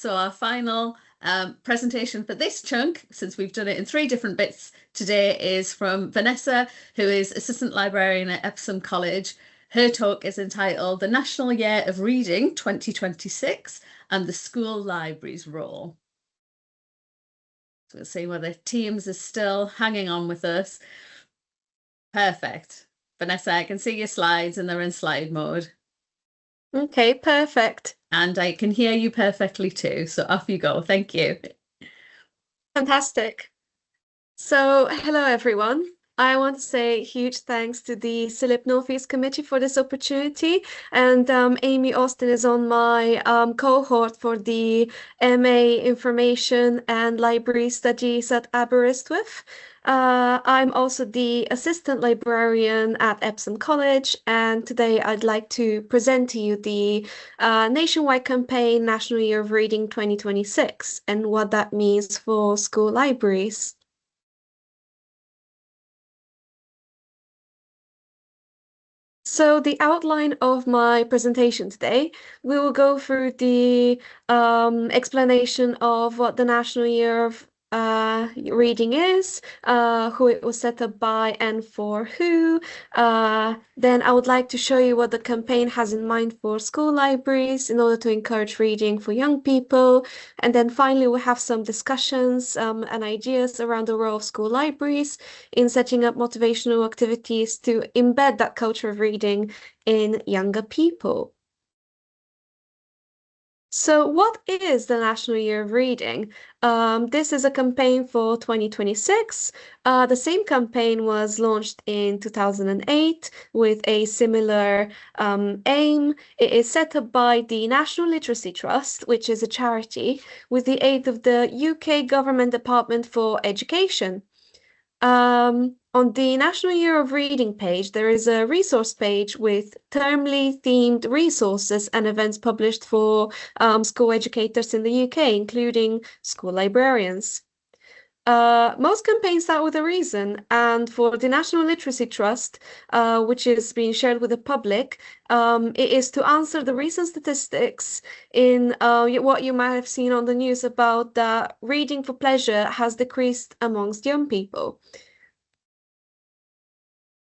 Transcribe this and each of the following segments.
So our final presentation for this chunk, since we've done it in 3 different bits today, is from Vanessa, who is Assistant Librarian at Epsom College. Her talk is entitled The National Year of Reading 2026 and the School Library's Role. So we'll see whether Teams is still hanging on with us. Perfect. Vanessa, I can see your slides and they're in slide mode. Okay, perfect. And I can hear you perfectly too. So off you go. Thank you. Fantastic. So, hello everyone. I want to say huge thanks to the CILIP Northeast Committee for this opportunity. And Amy Austin is on my cohort for the MA Information and Library Studies at Aberystwyth. I'm also the Assistant Librarian at Epsom College, and today I'd like to present to you the nationwide campaign National Year of Reading 2026 and what that means for school libraries. So the outline of my presentation today, we will go through the explanation of what the National Year of Reading is, who it was set up by and for who. Then I would like to show you what the campaign has in mind for school libraries in order to encourage reading for young people. And then finally, we'll have some discussions and ideas around the role of school libraries in setting up motivational activities to embed that culture of reading in younger people. So what is the National Year of Reading? This is a campaign for 2026. The same campaign was launched in 2008 with a similar aim. It is set up by the National Literacy Trust, which is a charity, with the aid of the UK Government Department for Education. On the National Year of Reading page, there is a resource page with termly themed resources and events published for school educators in the UK, including school librarians. Most campaigns start with a reason, and for the National Literacy Trust, which is being shared with the public, it is to answer the recent statistics in what you might have seen on the news about that reading for pleasure has decreased amongst young people.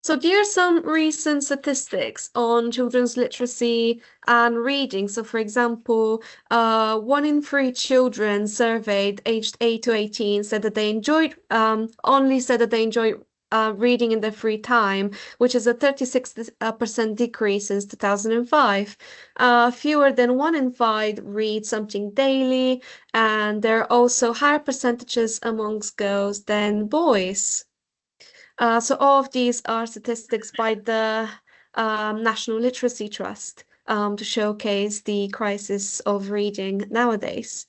So here are some recent statistics on children's literacy and reading. So for example, 1 in 3 children surveyed aged 8 to 18 said that they enjoyed, only said that they enjoy reading in their free time, which is a 36% decrease since 2005. Fewer than 1 in 5 read something daily, and there are also higher percentages amongst girls than boys. So all of these are statistics by the National Literacy Trust to showcase the crisis of reading nowadays.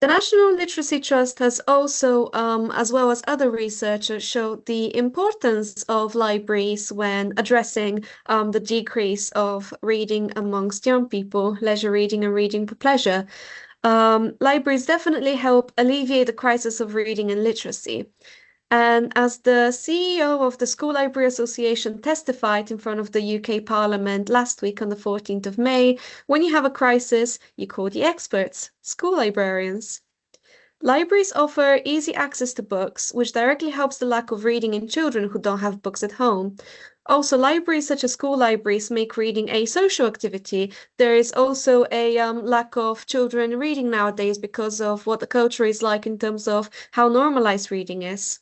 The National Literacy Trust has also, as well as other researchers, showed the importance of libraries when addressing the decrease of reading amongst young people, leisure reading and reading for pleasure. Libraries definitely help alleviate the crisis of reading and literacy. And as the CEO of the School Library Association testified in front of the UK Parliament last week on the 14th of May, when you have a crisis, you call the experts, school librarians. Libraries offer easy access to books, which directly helps the lack of reading in children who don't have books at home. Also, libraries such as school libraries make reading a social activity. There is also a lack of children reading nowadays because of what the culture is like in terms of how normalized reading is.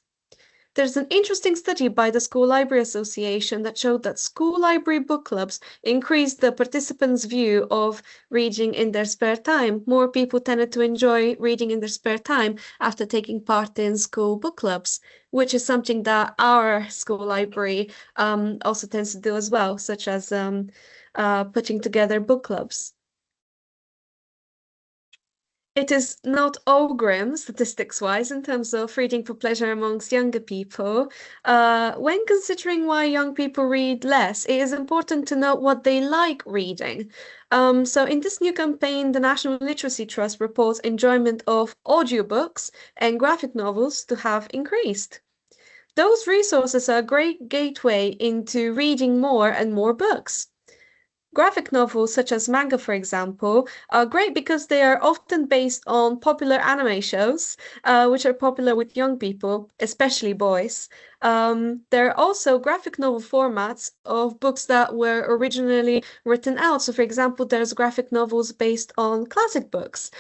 There's an interesting study by the School Library Association that showed that school library book clubs increased the participants' view of reading in their spare time. More people tended to enjoy reading in their spare time after taking part in school book clubs, which is something that our school library also tends to do as well, such as putting together book clubs. It is not all grim, statistics-wise, in terms of reading for pleasure amongst younger people. When considering why young people read less, it is important to note what they like reading. So in this new campaign, the National Literacy Trust reports enjoyment of audiobooks and graphic novels to have increased. Those resources are a great gateway into reading more and more books. Graphic novels, such as manga, for example, are great because they are often based on popular anime shows, which are popular with young people, especially boys. There are also graphic novel formats of books that were originally written out. So, for example, there's graphic novels based on classic books,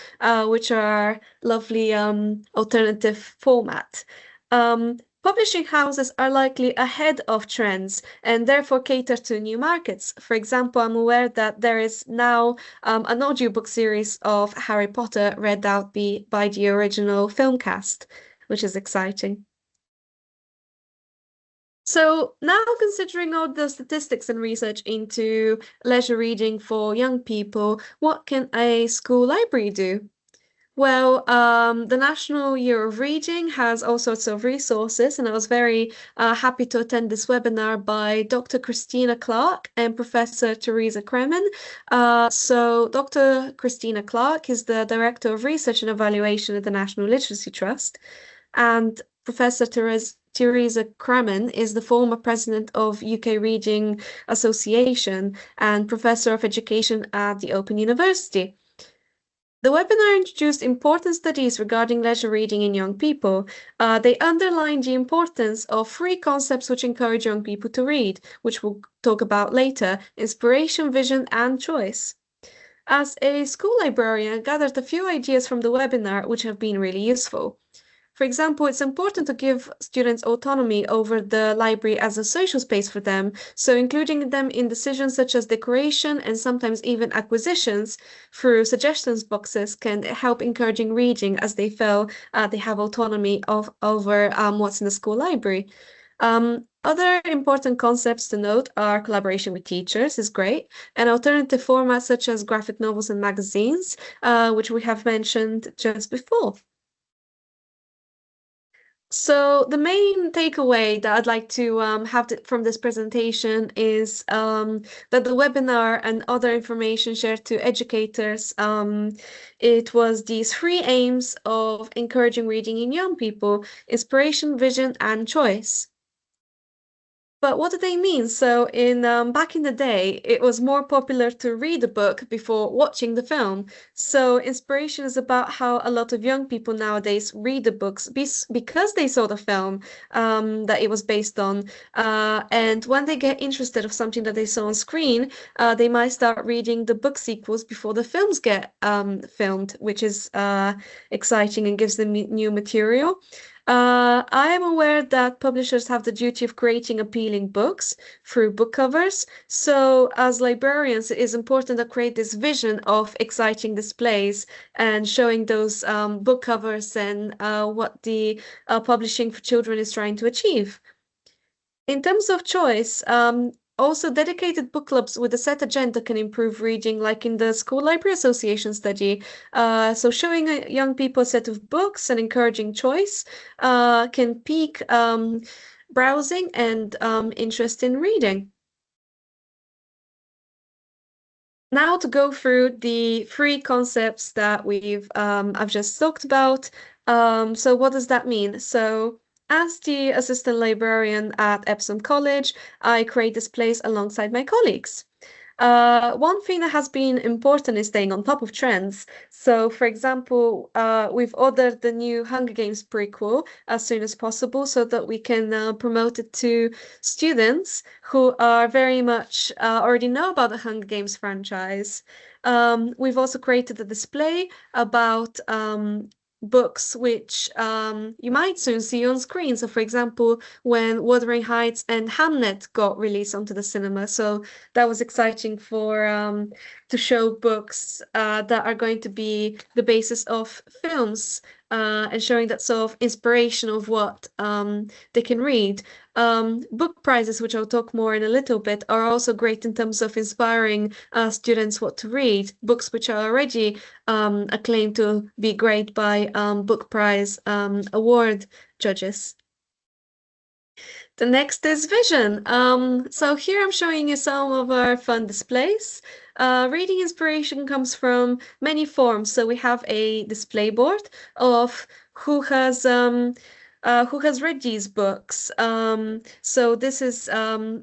which are lovely alternative format. Publishing houses are likely ahead of trends and therefore cater to new markets. For example, I'm aware that there is now an audiobook series of Harry Potter read out by the original film cast, which is exciting. So now considering all the statistics and research into leisure reading for young people, what can a school library do? Well, the National Year of Reading has all sorts of resources, and I was very happy to attend this webinar by Dr. Christina Clark and Professor Teresa Kremen. So Dr. Christina Clark is the Director of Research and Evaluation at the National Literacy Trust, and Professor Teresa Kremen is the former president of UK Reading Association and Professor of Education at the Open University. The webinar introduced important studies regarding leisure reading in young people. They underlined the importance of three concepts which encourage young people to read, which we'll talk about later: inspiration, vision, and choice. As a school librarian, I gathered a few ideas from the webinar which have been really useful. For example, it's important to give students autonomy over the library as a social space for them, so including them in decisions such as decoration and sometimes even acquisitions through suggestions boxes can help encouraging reading as they feel they have autonomy over what's in the school library. Other important concepts to note are collaboration with teachers is great, and alternative formats such as graphic novels and magazines, which we have mentioned just before. So the main takeaway that I'd like to have from this presentation is that the webinar and other information shared to educators, it was these three aims of encouraging reading in young people: inspiration, vision, and choice. But what do they mean? So in back in the day, it was more popular to read a book before watching the film. So inspiration is about how a lot of young people nowadays read the books because they saw the film that it was based on. And when they get interested of something that they saw on screen, they might start reading the book sequels before the films get filmed, which is exciting and gives them new material. I am aware that publishers have the duty of creating appealing books through book covers. So, as librarians, it is important to create this vision of exciting displays and showing those book covers and what the publishing for children is trying to achieve. In terms of choice, also dedicated book clubs with a set agenda can improve reading, like in the School Library Association study. So showing young people a set of books and encouraging choice can pique browsing and interest in reading. Now to go through the three concepts that I've just talked about. So what does that mean? So as the assistant librarian at Epsom College, I create displays alongside my colleagues. One thing that has been important is staying on top of trends. So, for example, we've ordered the new Hunger Games prequel as soon as possible so that we can promote it to students who are very much already know about the Hunger Games franchise. We've also created a display about books which you might soon see on screen. So, for example, when Wuthering Heights and Hamnet got released onto the cinema. So that was exciting for to show books that are going to be the basis of films and showing that sort of inspiration of what they can read. Book prizes, which I'll talk more in a little bit, are also great in terms of inspiring students what to read. Books which are already acclaimed to be great by book prize award judges. The next is vision. So here I'm showing you some of our fun displays. Reading inspiration comes from many forms. So we have a display board of who has who has read these books. So this is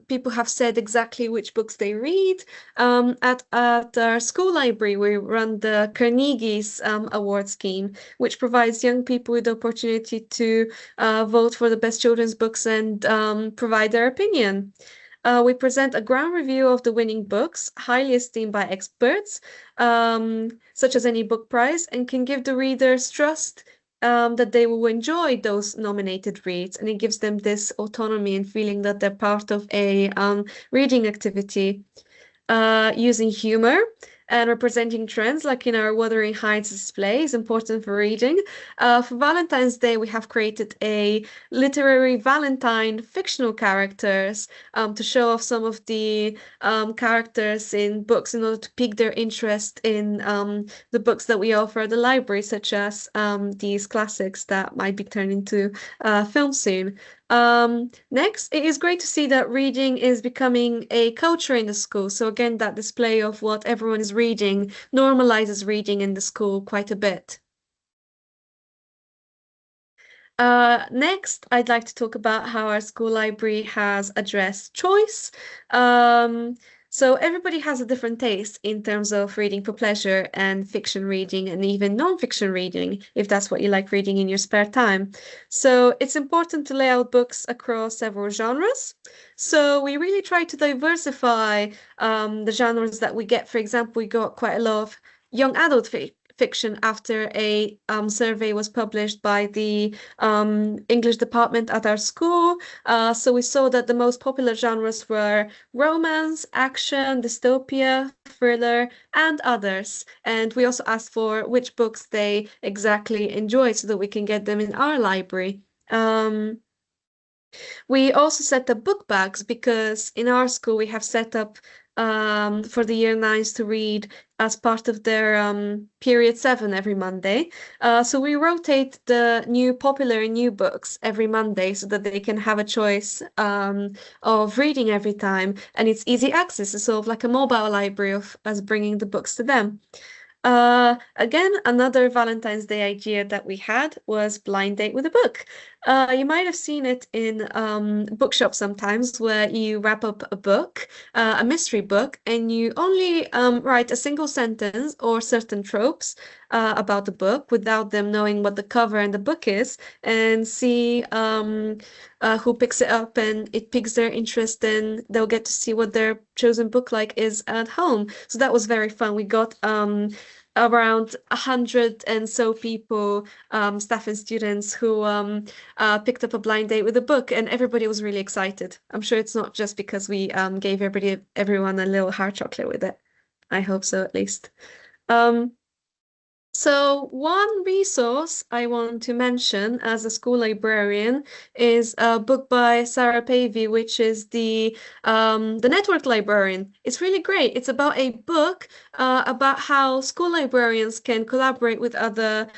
people have said exactly which books they read. At our school library, we run the Carnegie's award scheme, which provides young people with the opportunity to vote for the best children's books and provide their opinion. We present a ground review of the winning books, highly esteemed by experts, such as any book prize, and can give the readers trust that they will enjoy those nominated reads, and it gives them this autonomy and feeling that they're part of a reading activity. Using humor and representing trends, like in our Wuthering Heights display, is important for reading. For Valentine's Day, we have created a literary Valentine fictional characters to show off some of the characters in books in order to pique their interest in the books that we offer at the library, such as these classics that might be turned into film soon. Next, it is great to see that reading is becoming a culture in the school. So again, that display of what everyone is reading normalizes reading in the school quite a bit. Next, I'd like to talk about how our school library has addressed choice. So everybody has a different taste in terms of reading for pleasure and fiction reading and even non-fiction reading, if that's what you like reading in your spare time. So it's important to lay out books across several genres. So we really try to diversify the genres that we get. For example, we got quite a lot of young adult fiction after a survey was published by the English department at our school. So we saw that the most popular genres were romance, action, dystopia, thriller, and others. And we also asked for which books they exactly enjoyed so that we can get them in our library. We also set up book bags because in our school we have set up for the year nines to read as part of their period 7 every Monday. So we rotate the new popular new books every Monday so that they can have a choice of reading every time. And it's easy access. It's sort of like a mobile library of us bringing the books to them. Again, another Valentine's Day idea that we had was blind date with a book. You might have seen it in bookshops sometimes where you wrap up a book, a mystery book, and you only write a single sentence or certain tropes about the book without them knowing what the cover and the book is, and see who picks it up, and it piques their interest, and they'll get to see what their chosen book like is at home. So that was very fun. We got around 100 and so people, staff and students, who picked up a blind date with a book, and everybody was really excited. I'm sure it's not just because we gave everyone a little hard chocolate with it. I hope so, at least. So one resource I want to mention as a school librarian is a book by Sarah Pavey, which is the Network Librarian. It's really great. It's about a book about how school librarians can collaborate with other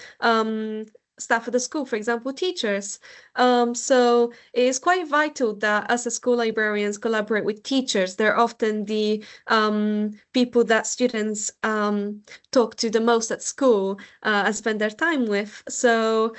staff at the school, for example, teachers. So it is quite vital that us as school librarians collaborate with teachers. They're often the people that students talk to the most at school and spend their time with. So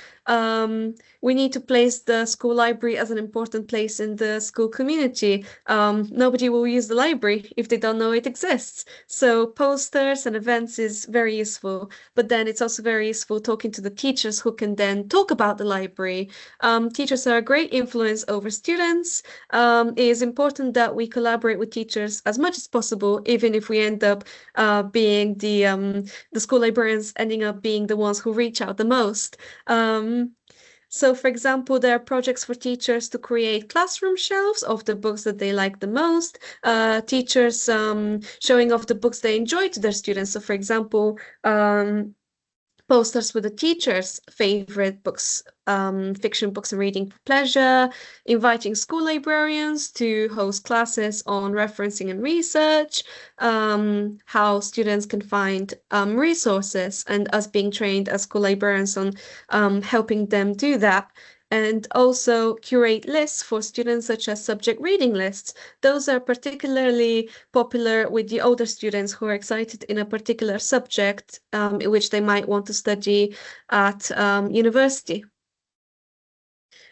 we need to place the school library as an important place in the school community. Nobody will use the library if they don't know it exists. So posters and events is very useful, but then it's also very useful talking to the teachers who can then talk about the library. Teachers are a great influence over students. It is important that we collaborate with teachers as much as possible, even if we end up being the school librarians ending up being the ones who reach out the most. So, for example, there are projects for teachers to create classroom shelves of the books that they like the most, teachers showing off the books they enjoy to their students. So, for example, posters with the teachers' favorite books, fiction books and reading for pleasure, inviting school librarians to host classes on referencing and research, how students can find resources, and us being trained as school librarians on helping them do that. And also curate lists for students, such as subject reading lists. Those are particularly popular with the older students who are excited in a particular subject in which they might want to study at university.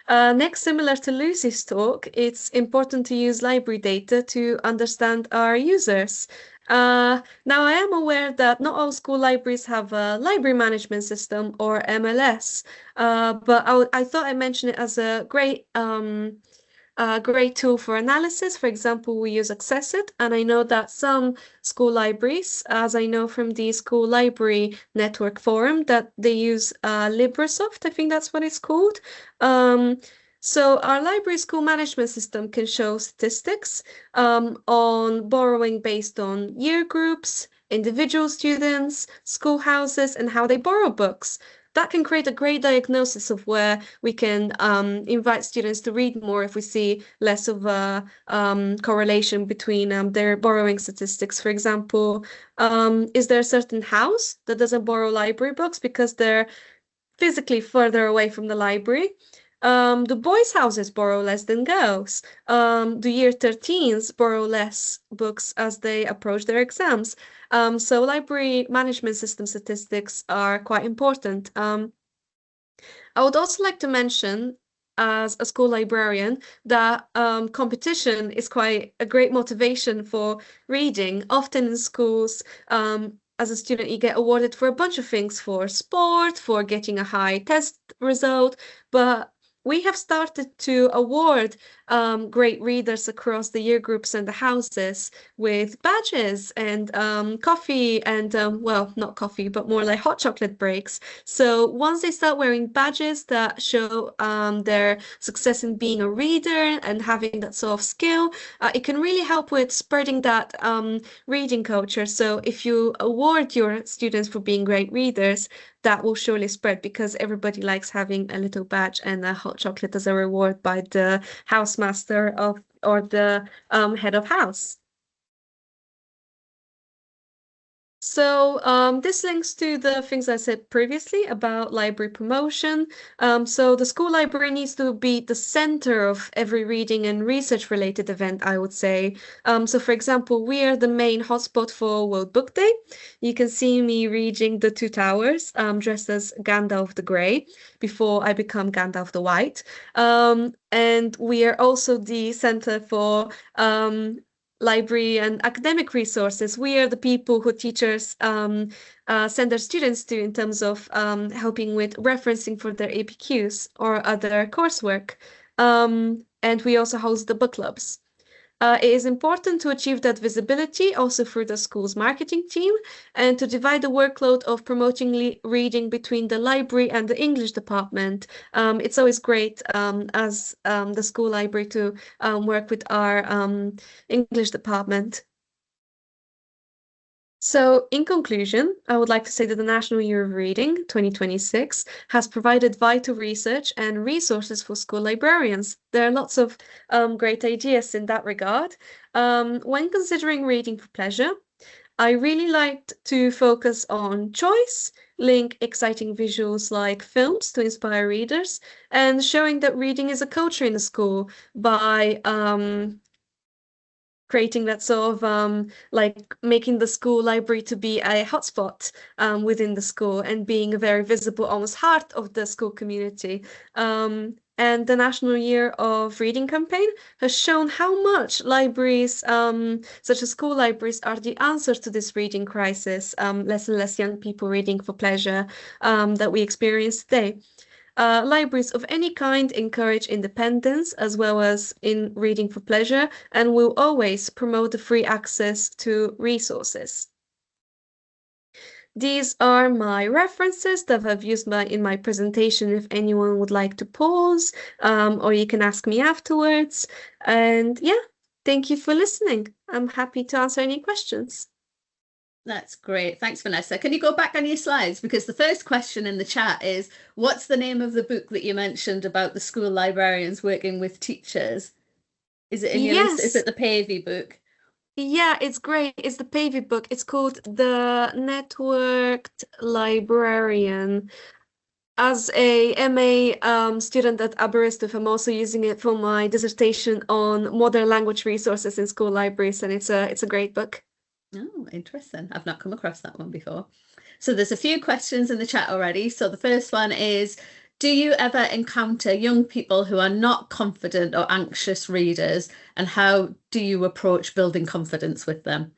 Next, similar to Lucy's talk, it's important to use library data to understand our users. Now, I am aware that not all school libraries have a library management system or MLS, but I thought I'd mention it as a great tool for analysis. For example, we use Accessit, and I know that some school libraries, as I know from the School Library Network Forum, that they use LibraSoft, I think that's what it's called. So our library school management system can show statistics on borrowing based on year groups, individual students, schoolhouses, and how they borrow books. That can create a great diagnosis of where we can invite students to read more if we see less of a correlation between their borrowing statistics. For example, is there a certain house that doesn't borrow library books because they're physically further away from the library? Do boys' houses borrow less than girls? Do year 13s borrow less books as they approach their exams? So library management system statistics are quite important. I would also like to mention, as a school librarian, that competition is quite a great motivation for reading. Often in schools, as a student, you get awarded for a bunch of things, for sport, for getting a high test result, but we have started to award great readers across the year groups and the houses with badges and coffee and, well, not coffee, but more like hot chocolate breaks. So once they start wearing badges that show their success in being a reader and having that sort of skill, it can really help with spreading that reading culture. So if you award your students for being great readers, that will surely spread because everybody likes having a little badge and a hot chocolate as a reward by the housemaster of or the head of house. So this links to the things I said previously about library promotion. So the school library needs to be the center of every reading and research related event, I would say. So for example, we are the main hotspot for World Book Day. You can see me reading The Two Towers, dressed as Gandalf the Grey before I become Gandalf the White. And we are also the center for library and academic resources. We are the people who teachers send their students to in terms of helping with referencing for their APQs or other coursework. And we also host the book clubs. It is important to achieve that visibility also through the school's marketing team and to divide the workload of promoting reading between the library and the English department. It's always great as the school library to work with our English department. So, in conclusion, I would like to say that the National Year of Reading 2026 has provided vital research and resources for school librarians. There are lots of great ideas in that regard. When considering reading for pleasure, I really liked to focus on choice, link exciting visuals like films to inspire readers, and showing that reading is a culture in the school by creating that sort of like making the school library to be a hotspot within the school and being a very visible, almost heart of the school community. And the National Year of Reading campaign has shown how much libraries, such as school libraries, are the answer to this reading crisis, less and less young people reading for pleasure that we experience today. Libraries of any kind encourage independence as well as in reading for pleasure and will always promote the free access to resources. These are my references that I've used in my presentation if anyone would like to pause, or you can ask me afterwards. And yeah, thank you for listening. I'm happy to answer any questions. That's great. Thanks, Vanessa. Can you go back on your slides? Because the first question in the chat is, what's the name of the book that you mentioned about the school librarians working with teachers? Is it in your list? Is Yes. it the Pavey book? Yeah, it's great. It's the Pavey book. It's called The Networked Librarian. As a MA student at Aberystwyth, I'm also using it for my dissertation on modern language resources in school libraries, and it's a great book. Oh, interesting. I've not come across that one before. So there's a few questions in the chat already. So the first one is, Do you ever encounter young people who are not confident or anxious readers, and how do you approach building confidence with them?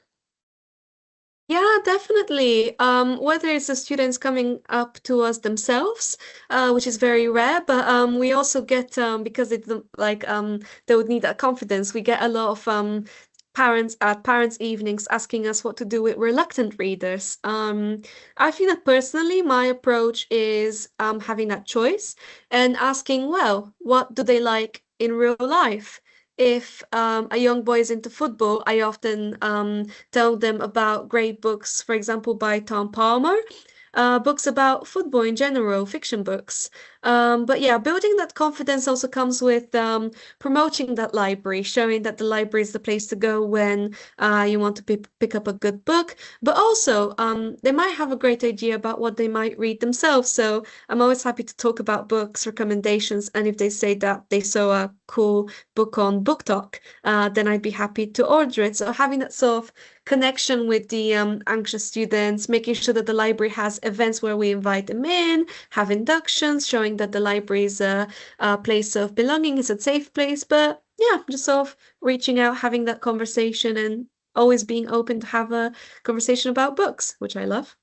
Yeah, definitely. Whether it's the students coming up to us themselves, which is very rare, but we also get because it's like they would need that confidence. We get a lot of parents at parents' evenings asking us what to do with reluctant readers. I think that personally, my approach is having that choice and asking, well, what do they like in real life? If a young boy is into football, I often tell them about great books, for example, by Tom Palmer, books about football in general, fiction books. But yeah, building that confidence also comes with promoting that library, showing that the library is the place to go when you want to pick up a good book. But also, they might have a great idea about what they might read themselves. So I'm always happy to talk about books, recommendations, and if they say that they saw a cool book on Book Talk, then I'd be happy to order it. So having that sort of connection with the anxious students, making sure that the library has events where we invite them in, have inductions, showing that the library is a place of belonging, is a safe place. But yeah, just sort of reaching out, having that conversation, and always being open to have a conversation about books, which I love.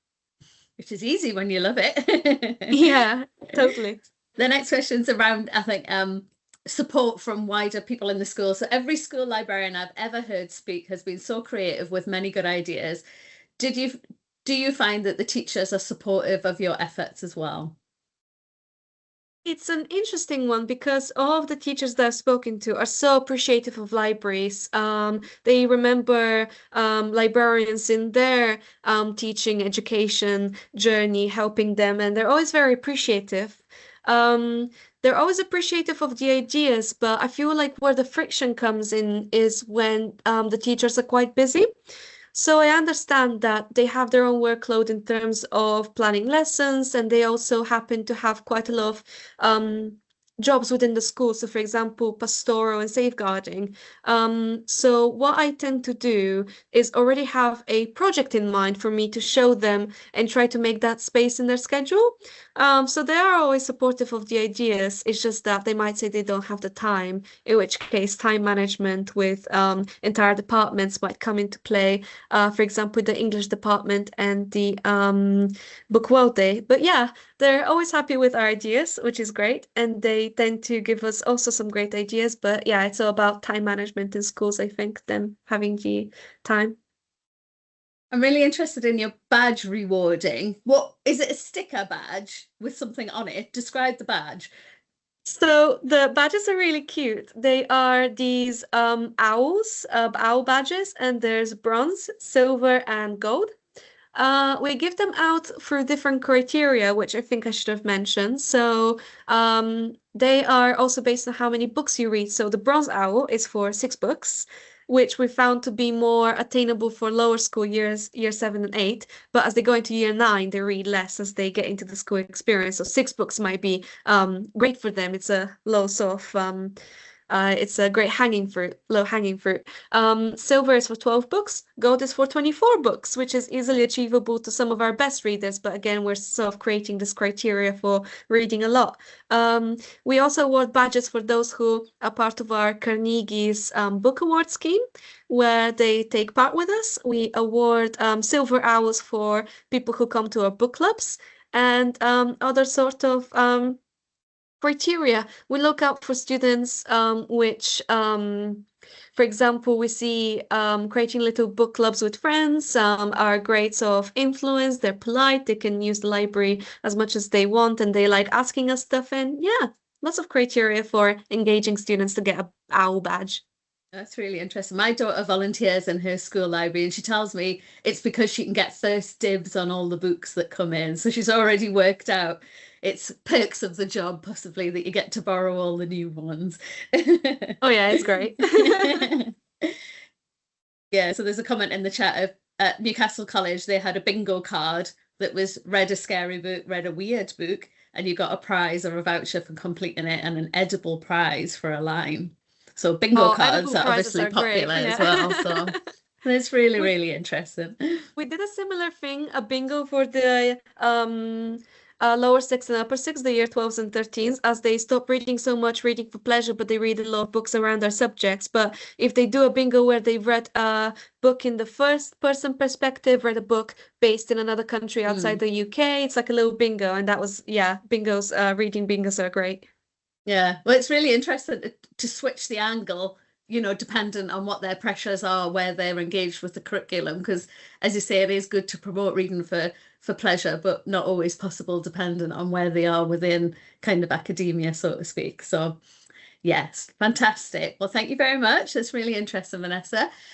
Which is easy when you love it. Yeah, totally. The next question's around, I think, support from wider people in the school. So every school librarian I've ever heard speak has been so creative with many good ideas. Did you do you find that the teachers are supportive of your efforts as well? It's an interesting one because all of the teachers that I've spoken to are so appreciative of libraries. They remember librarians in their teaching education journey, helping them, and they're always very appreciative. They're always appreciative of the ideas, but I feel like where the friction comes in is when the teachers are quite busy. So I understand that they have their own workload in terms of planning lessons, and they also happen to have quite a lot of jobs within the school. So, for example, pastoral and safeguarding. So what I tend to do is already have a project in mind for me to show them and try to make that space in their schedule. So they are always supportive of the ideas. It's just that they might say they don't have the time, in which case time management with entire departments might come into play, for example, the English department and the book world day. But yeah, they're always happy with our ideas, which is great. And they tend to give us also some great ideas. But yeah, it's all about time management in schools, I think, them having the time. I'm really interested in your badge rewarding. What is it, a sticker badge with something on it? Describe the badge. So the badges are really cute. They are these owls, owl badges, and there's bronze, silver, and gold. We give them out through different criteria, which I think I should have mentioned. So they are also based on how many books you read. So the Bronze Owl is for 6 books, which we found to be more attainable for lower school years, year 7 and 8. But as they go into year 9, they read less as they get into the school experience. So 6 books might be great for them. It's a low sort of it's a great hanging fruit, low hanging fruit. Silver is for 12 books, gold is for 24 books, which is easily achievable to some of our best readers. But again, we're sort of creating this criteria for reading a lot. We also award badges for those who are part of our Carnegie's book award scheme, where they take part with us. We award silver owls for people who come to our book clubs and other sort of criteria. We look out for students which, for example, we see creating little book clubs with friends are great sort of influence. They're polite. They can use the library as much as they want, and they like asking us stuff. And yeah, lots of criteria for engaging students to get a OWL badge. That's really interesting. My daughter volunteers in her school library, and she tells me it's because she can get first dibs on all the books that come in. So she's already worked out it's perks of the job, possibly, that you get to borrow all the new ones. Oh yeah, it's great. Yeah, so there's a comment in the chat of at Newcastle College, they had a bingo card that was read a scary book, read a weird book, and you got a prize or a voucher for completing it and an edible prize for a line. So bingo Oh, cards edible are prizes obviously are great. popular as Yeah. well. So it's really, We really interesting. we did a similar thing, a bingo for the lower sixth and upper sixth, the year 12s and 13s, as they stop reading so much reading for pleasure, but they read a lot of books around their subjects. But if they do a bingo where they've read a book in the first person perspective, read a book based in another country outside the UK, it's like a little bingo. And that was, yeah, bingos, reading bingos are great. Yeah, well, it's really interesting to switch the angle, dependent on what their pressures are, where they're engaged with the curriculum. Because, as you say, it is good to promote reading for pleasure, but not always possible, dependent on where they are within kind of academia, so to speak. So, yes, fantastic. Well, thank you very much. That's really interesting, Vanessa.